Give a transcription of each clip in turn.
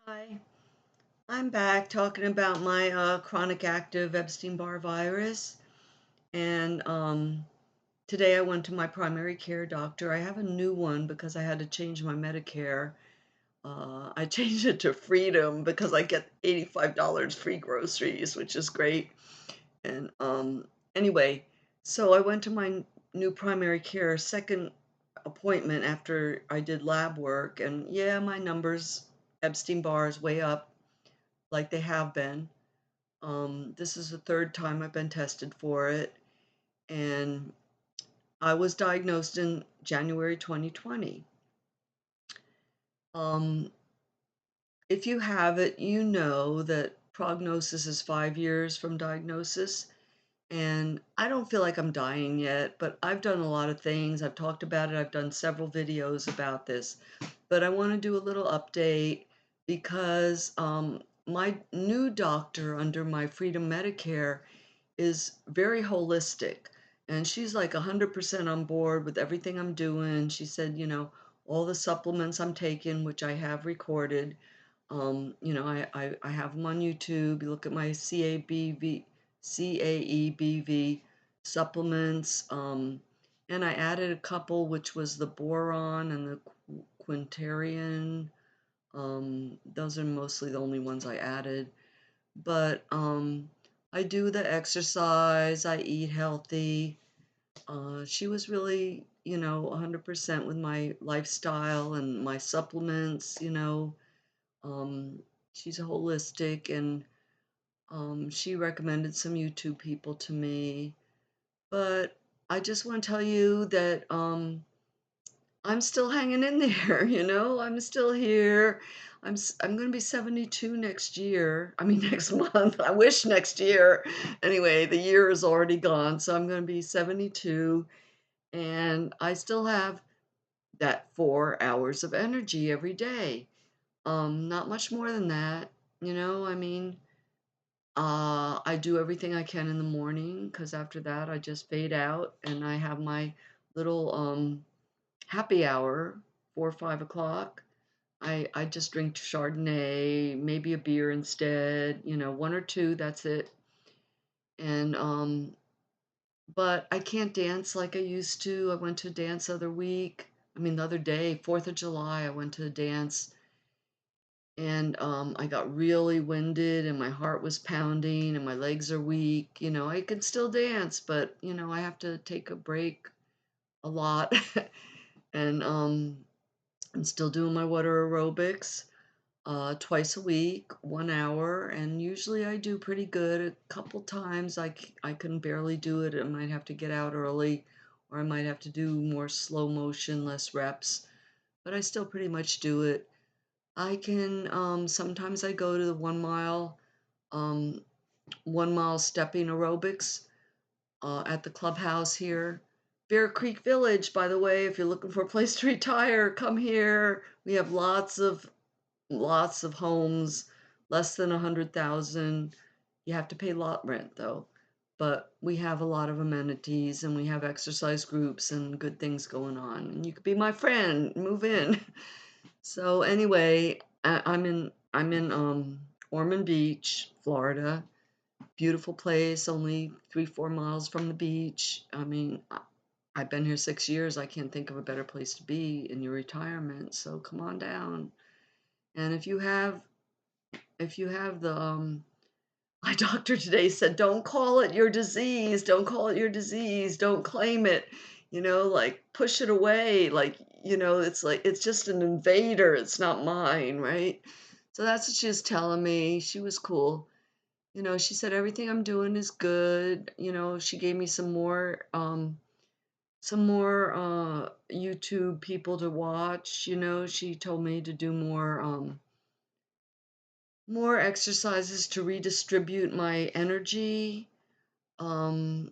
Hi, I'm back talking about my chronic active Epstein-Barr virus. And today I went to my primary care doctor. I have a new one because I had to change my Medicare. I changed it to Freedom because I get $85 free groceries, which is great. And anyway, so I went to my new primary care second appointment after I did lab work. And yeah, my numbers, Epstein-Barr is way up like they have been. This is the third time I've been tested for it, and I was diagnosed in January 2020. Um, if you have it, you know that prognosis is 5 years from diagnosis, and I don't feel like I'm dying yet, but I've done a lot of things. I've talked about it. I've done several videos about this, but I want to do a little update because my new doctor under my Freedom Medicare is very holistic, and she's like 100% on board with everything I'm doing. She said, all the supplements I'm taking, which I have recorded, I have them on YouTube. You look at my CAEBV supplements, and I added a couple, which was the boron and the quintarian. Those are mostly the only ones I added. But I do the exercise, I eat healthy. She was really, 100% with my lifestyle and my supplements. Um, she's holistic, and she recommended some YouTube people to me. But I just want to tell you that I'm still hanging in there, I'm still here. I'm gonna be 72 next year. I mean, next month. I wish next year. Anyway, the year is already gone, so I'm gonna be 72, and I still have that 4 hours of energy every day. Not much more than that, I mean, I do everything I can in the morning because after that I just fade out and I have my little happy hour, 4 or 5 o'clock. I just drink Chardonnay, maybe a beer instead, one or two, that's it. And but I can't dance like I used to. I went to a dance the other week. I mean, the other day, 4th of July, I went to a dance, and I got really winded and my heart was pounding and my legs are weak. I can still dance, but I have to take a break a lot. And I'm still doing my water aerobics twice a week, 1 hour, and usually I do pretty good. A couple times I can barely do it. I might have to get out early, or I might have to do more slow motion, less reps, but I still pretty much do it. I can, sometimes I go to the 1 mile, 1 mile stepping aerobics at the clubhouse here. Bear Creek Village, by the way, if you're looking for a place to retire, come here. We have lots of homes, less than 100,000. You have to pay lot rent though. But we have a lot of amenities and we have exercise groups and good things going on. And you could be my friend, move in. So anyway, I'm in Ormond Beach, Florida. Beautiful place, only 3-4 miles from the beach. I mean, I've been here 6 years. I can't think of a better place to be in your retirement. So come on down. And if you have the my doctor today said, don't call it your disease, don't call it your disease, don't claim it, like push it away, like, it's like it's just an invader, it's not mine, right? So that's what she was telling me. She was cool. She said everything I'm doing is good. She gave me some more YouTube people to watch. She told me to do more exercises to redistribute my energy, um,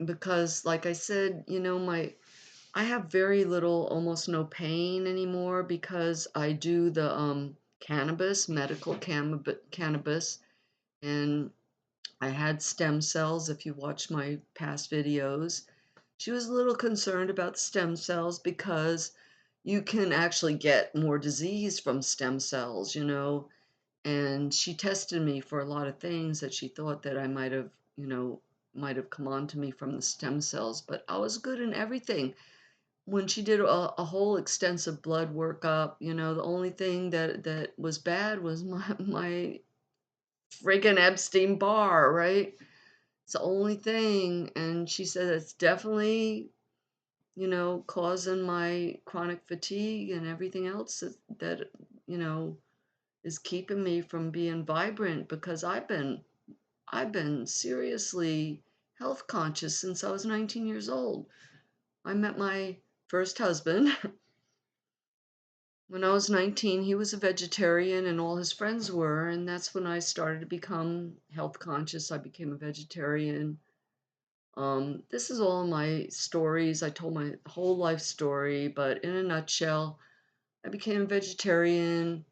because like I said, I have very little, almost no pain anymore because I do the cannabis, medical cannabis, and I had stem cells. If you watch my past videos, she was a little concerned about stem cells because you can actually get more disease from stem cells, and she tested me for a lot of things that she thought that I might have come on to me from the stem cells, but I was good in everything. When she did a whole extensive blood workup, the only thing that was bad was my friggin' Epstein-Barr, right? It's the only thing, and she said it's definitely, causing my chronic fatigue and everything else that you know, is keeping me from being vibrant because I've been seriously health conscious since I was 19 years old. I met my first husband when I was 19. He was a vegetarian and all his friends were, and that's when I started to become health conscious. I became a vegetarian. This is all my stories. I told my whole life story, but in a nutshell, I became a vegetarian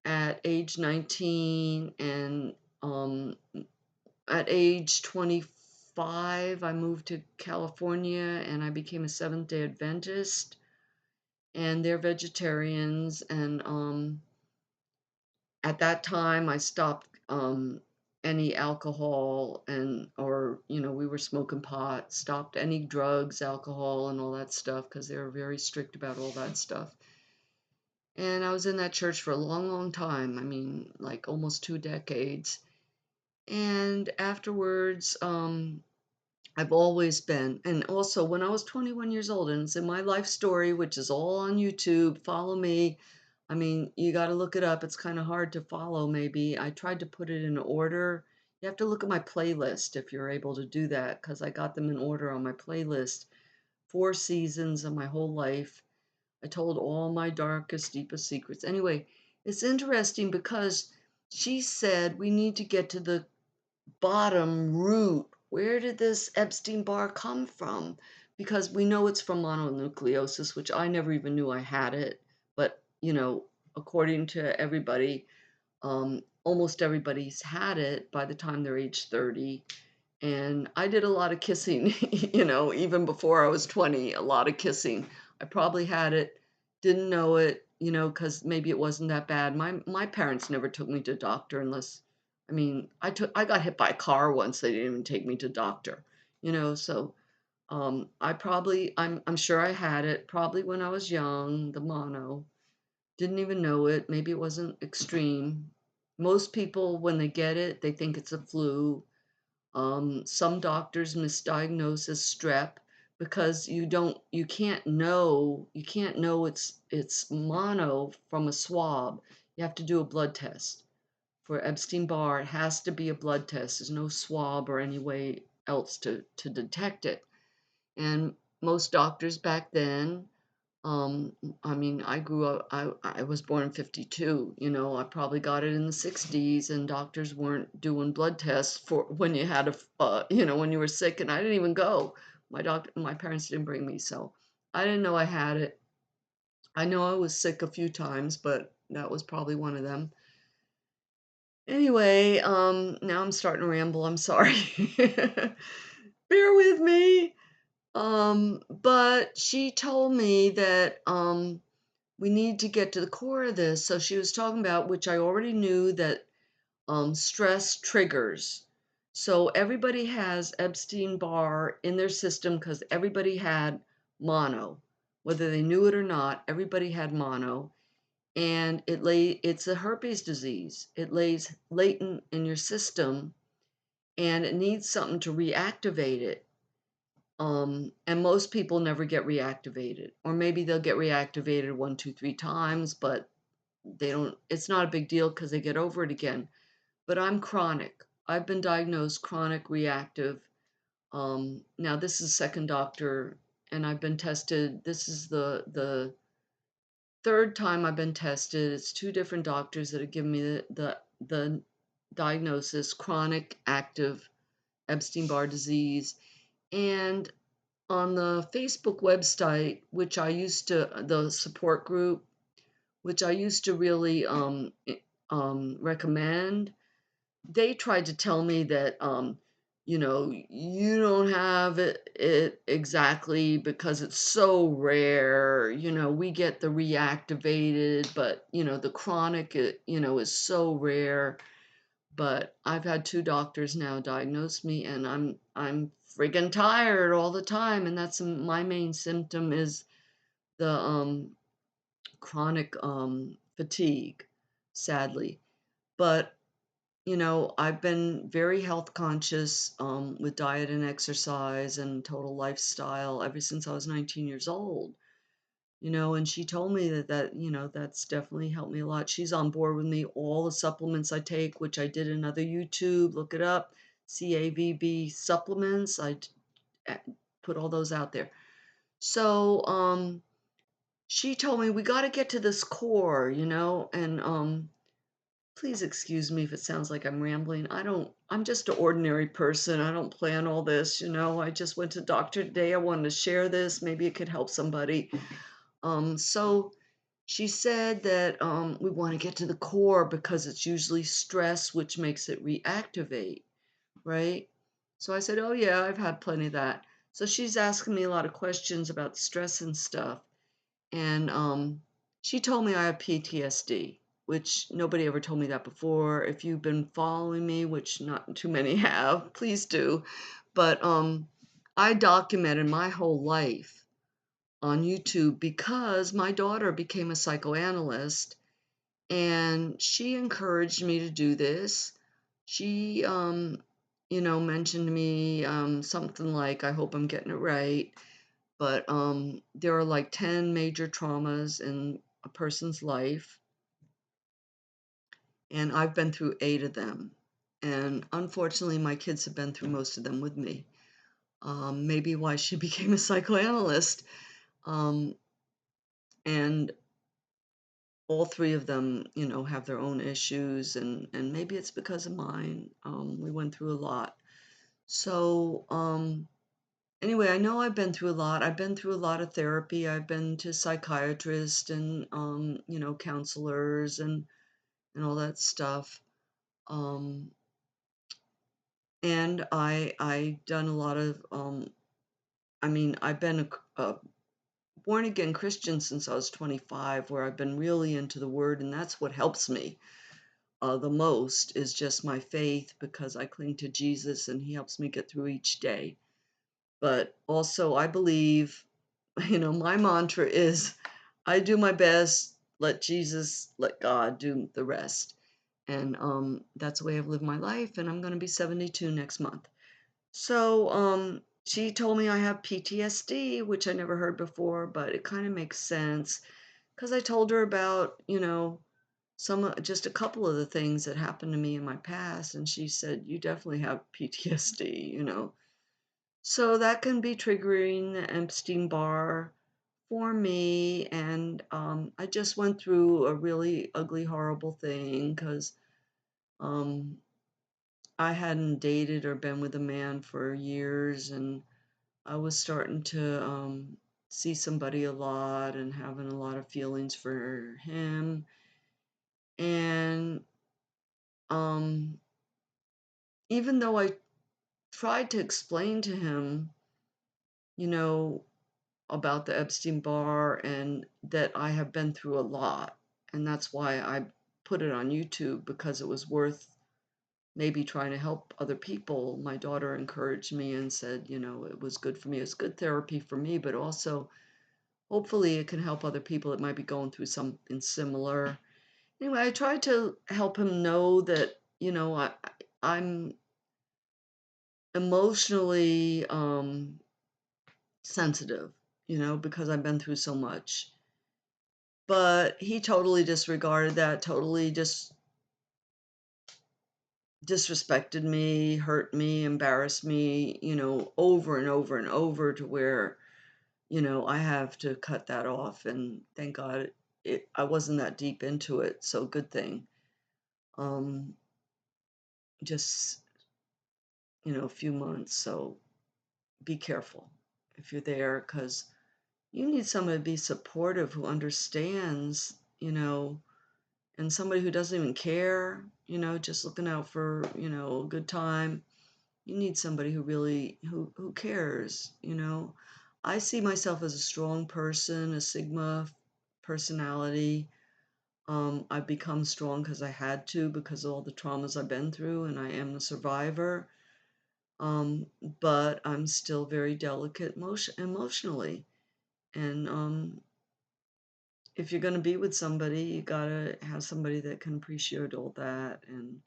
at age 19, and at age 25, I moved to California and I became a Seventh-day Adventist, and they're vegetarians. And at that time, I stopped any alcohol, we were smoking pot, stopped any drugs, alcohol, and all that stuff because they were very strict about all that stuff. And I was in that church for a long, long time. I mean, like almost 2 decades. And afterwards, I've always been, and also when I was 21 years old, and it's in my life story, which is all on YouTube. Follow me. I mean, you got to look it up. It's kind of hard to follow, maybe. I tried to put it in order. You have to look at my playlist if you're able to do that, because I got them in order on my playlist. 4 seasons of my whole life. I told all my darkest, deepest secrets. Anyway, it's interesting because she said we need to get to the bottom root. Where did this Epstein-Barr come from? Because we know it's from mononucleosis, which I never even knew I had it. But, according to everybody, almost everybody's had it by the time they're age 30. And I did a lot of kissing, even before I was 20, a lot of kissing. I probably had it, didn't know it, because maybe it wasn't that bad. My parents never took me to doctor unless, I mean, I got hit by a car once. They didn't even take me to doctor, so I'm sure I had it probably when I was young, the mono. Didn't even know it. Maybe it wasn't extreme. Most people, when they get it, they think it's a flu. Some doctors misdiagnose as strep because you can't know it's mono from a swab. You have to do a blood test. For Epstein-Barr, it has to be a blood test. There's no swab or any way else to detect it. And most doctors back then, um, I mean, I grew up, I was born in 52, I probably got it in the 60s, and doctors weren't doing blood tests for when you had when you were sick, and I didn't even go. My parents didn't bring me, so I didn't know I had it. I know I was sick a few times, but that was probably one of them. Anyway, now I'm starting to ramble. I'm sorry. Bear with me. But she told me that we need to get to the core of this. So she was talking about, which I already knew, that stress triggers. So everybody has Epstein-Barr in their system because everybody had mono. Whether they knew it or not, everybody had mono. And it's a herpes disease. It lays latent in your system and it needs something to reactivate it. And most people never get reactivated, or maybe they'll get reactivated 1, 2, 3 times, but it's not a big deal because they get over it again. But I'm chronic. I've been diagnosed chronic reactive. Now this is second doctor, and I've been tested. This is the third time I've been tested. It's 2 different doctors that have given me the diagnosis, chronic active Epstein-Barr disease. And on the Facebook website, the support group, which I used to really recommend, they tried to tell me that you don't have it exactly because it's so rare. We get the reactivated, but, the chronic, is so rare. But I've had two doctors now diagnose me, and I'm friggin' tired all the time, and that's my main symptom is the chronic fatigue, sadly. But I've been very health conscious with diet and exercise and total lifestyle ever since I was 19 years old. And she told me that's definitely helped me a lot. She's on board with me. All the supplements I take, which I did another YouTube, look it up, CAVB supplements. I put all those out there. So, she told me we got to get to this core, and please excuse me if it sounds like I'm rambling. I'm just an ordinary person. I don't plan all this, I just went to the doctor today. I wanted to share this. Maybe it could help somebody. So she said that we want to get to the core because it's usually stress which makes it reactivate, right? So I said, oh, yeah, I've had plenty of that. So she's asking me a lot of questions about stress and stuff. And she told me I have PTSD, which nobody ever told me that before. If you've been following me, which not too many have, please do. But I documented my whole life on YouTube because my daughter became a psychoanalyst and she encouraged me to do this. She, mentioned to me something like, I hope I'm getting it right, but there are like 10 major traumas in a person's life, and I've been through 8 of them. And unfortunately, my kids have been through most of them with me. Maybe why she became a psychoanalyst. Um, and all 3 of them, have their own issues, and maybe it's because of mine. We went through a lot. So, anyway, I know I've been through a lot. I've been through a lot of therapy. I've been to psychiatrists and, counselors and all that stuff. Um, and I done a lot of, I've been a born again Christian since I was 25, where I've been really into the Word, and that's what helps me the most is just my faith because I cling to Jesus and He helps me get through each day. But also, I believe, my mantra is I do my best, let God do the rest. And that's the way I've lived my life, and I'm going to be 72 next month. So she told me I have PTSD, which I never heard before, but it kind of makes sense because I told her about, just a couple of the things that happened to me in my past, and she said, you definitely have PTSD. So that can be triggering the Epstein-Barr for me, and I just went through a really ugly, horrible thing because um, I hadn't dated or been with a man for years, and I was starting to see somebody a lot and having a lot of feelings for him. And um, even though I tried to explain to him, you know, about the Epstein Barr and that I have been through a lot, and that's why I put it on YouTube because it was worth maybe trying to help other people. My daughter encouraged me and said, it was good for me. It's good therapy for me, but also hopefully it can help other people that might be going through something similar. Anyway, I tried to help him know that, I'm emotionally sensitive, because I've been through so much. But he totally disregarded that, totally just disrespected me, hurt me, embarrassed me, over and over and over to where, I have to cut that off. And thank God I wasn't that deep into it. So good thing. Um, just, a few months. So be careful if you're there because you need somebody to be supportive who understands, and somebody who doesn't even care, just looking out for, a good time. You need somebody who really who cares, you know? I see myself as a strong person, a Sigma personality. I've become strong because I had to, because of all the traumas I've been through, and I am a survivor. But I'm still very delicate emotionally. And if you're going to be with somebody, you got to have somebody that can appreciate all that. And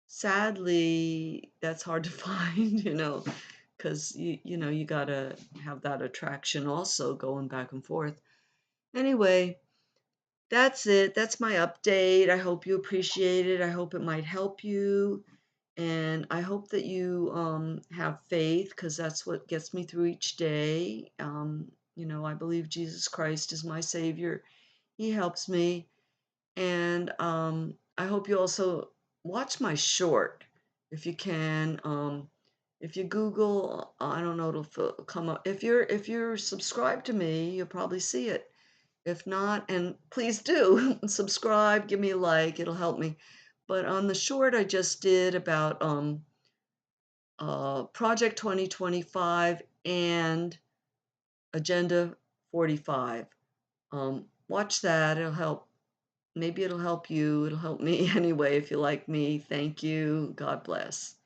sadly, that's hard to find, because you got to have that attraction also going back and forth. Anyway, that's it. That's my update. I hope you appreciate it. I hope it might help you. And I hope that you have faith, because that's what gets me through each day. I believe Jesus Christ is my Savior. He helps me. And I hope you also watch my short if you can. If you Google, I don't know, it'll come up. If you're subscribed to me, you'll probably see it. If not, and please do subscribe, give me a like, it'll help me. But on the short I just did about Project 2025 and Agenda 45. Watch that, it'll help. Maybe it'll help you. It'll help me anyway if you like me. Thank you. God bless.